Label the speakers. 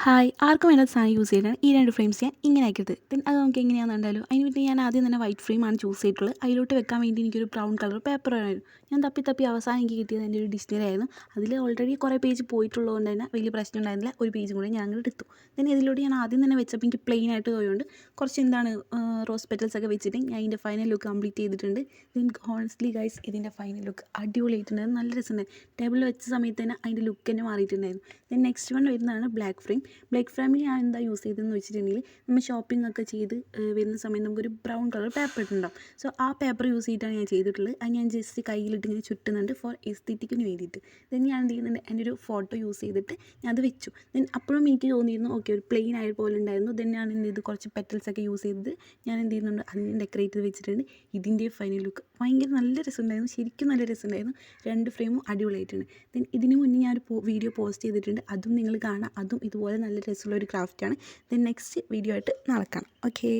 Speaker 1: Hi ആർക്കും വേണ്ട സാധനം യൂസ് ചെയ്തിട്ടാണ് ഈ രണ്ട് ഫ്രെയിംസ് ഞാൻ ഇങ്ങനെ ആക്കിയത്. ദെൻ അത് നമുക്ക് എങ്ങനെയാണെന്ന് കണ്ടാലോ. അതിന് വേണ്ടി ഞാൻ ആദ്യം തന്നെ വൈറ്റ് ഫ്രെയിമാണ് ചൂസ് ചെയ്തിട്ടുള്ളത്. അതിലോട്ട് വെക്കാൻ വേണ്ടി എനിക്കൊരു ബ്രൗൺ കളർ പേപ്പർ ആയിരുന്നു. ഞാൻ തപ്പി അവസാനം എനിക്ക് കിട്ടിയത് എൻ്റെ ഒരു ഡിക്ഷണറി ആയിരുന്നു. അതിൽ ഓൾറെഡി കുറേ പേജ് പോയിട്ടുള്ളതുകൊണ്ട് തന്നെ വലിയ പ്രശ്നം ഉണ്ടായിരുന്നില്ല. ഒരു പേജും കൂടി ഞാൻ അങ്ങോട്ട് എടുത്തു. ദെൻ ഇതിലോട്ട് ഞാൻ ആദ്യം തന്നെ വെച്ചപ്പോൾ എനിക്ക് പ്ലെയിൻ ആയിട്ട് പോയതുകൊണ്ട് കുറച്ച് റോസ് പെറ്റൽസ് ഒക്കെ വെച്ചിട്ട് ഞാൻ ഇതിൻ്റെ ഫൈനൽ ലുക്ക് കംപ്ലീറ്റ് ചെയ്തിട്ടുണ്ട്. ദെൻ ഹോൺസ്റ്റ്ലി ഗൈസ് ഇതിൻ്റെ ഫൈനൽ ലുക്ക് അടിപൊളിയായിട്ടുണ്ടായിരുന്നു. നല്ല രസമുണ്ടായിരുന്നു. ടേബിളിൽ വെച്ച സമയത്ത് തന്നെ അതിൻ്റെ ലുക്ക് തന്നെ മാറിയിട്ടുണ്ടായിരുന്നു. ദെൻ നെക്സ്റ്റ് വൺ വരുന്നതാണ് ബ്ലാക്ക് ഫ്രെയിം. ബ്ലാക്ക് ഫ്രെയിമിൽ ഞാൻ എന്താ യൂസ് ചെയ്തതെന്ന് വെച്ചിട്ടുണ്ടെങ്കിൽ നമ്മൾ ഷോപ്പിംഗ് ഒക്കെ ചെയ്ത് വരുന്ന സമയത്ത് നമുക്കൊരു ബ്രൗൺ കളർ പേപ്പർ ഇട്ടുണ്ടാവും. സോ ആ പേപ്പർ യൂസ് ചെയ്തിട്ടാണ് ഞാൻ ചെയ്തിട്ടുള്ളത്. അത് ഞാൻ ജസ്റ്റ് കയ്യിലിട്ട് ഇങ്ങനെ ചുറ്റുന്നുണ്ട് ഫോർ എസ്തെറ്റിക്കിന് വേണ്ടിയിട്ട്. ദെൻ ഞാൻ എന്ത് ചെയ്യുന്നുണ്ട്, എൻ്റെ ഒരു ഫോട്ടോ യൂസ് ചെയ്തിട്ട് ഞാൻ അത് വെച്ചു. ദെൻ അപ്പോഴും എനിക്ക് തോന്നിയിരുന്നു ഓക്കെ ഒരു പ്ലെയിൻ ആയ പോലെ ഉണ്ടായിരുന്നു. ദെൻ ഞാൻ എന്ത് ചെയ്തു, കുറച്ച് പെറ്റൽസ് ഒക്കെ യൂസ് ചെയ്തത് ഞാൻ എന്ത് ചെയ്യുന്നുണ്ട് അതിന് ഡെക്കറേറ്റ് ചെയ്ത് വെച്ചിട്ടുണ്ട്. ഇതിൻ്റെ ഫൈനൽ ലുക്ക് ഭയങ്കര നല്ല രസമുണ്ടായിരുന്നു. ശരിക്കും നല്ല രസമുണ്ടായിരുന്നു. രണ്ട് ഫ്രെയിമും അടിപൊളിയായിട്ടുണ്ട്. ദെൻ ഇതിന് മുന്നേ ഞാനൊരു വീഡിയോ പോസ്റ്റ് ചെയ്തിട്ടുണ്ട്. അതും നിങ്ങൾ കാണാം. അതും ഇതുപോലെ നല്ല രസമുള്ള ഒരു ക്രാഫ്റ്റാണ്. ദെൻ നെക്സ്റ്റ് വീഡിയോ ആയിട്ട് നാളെ കാണാം. ഓക്കേ.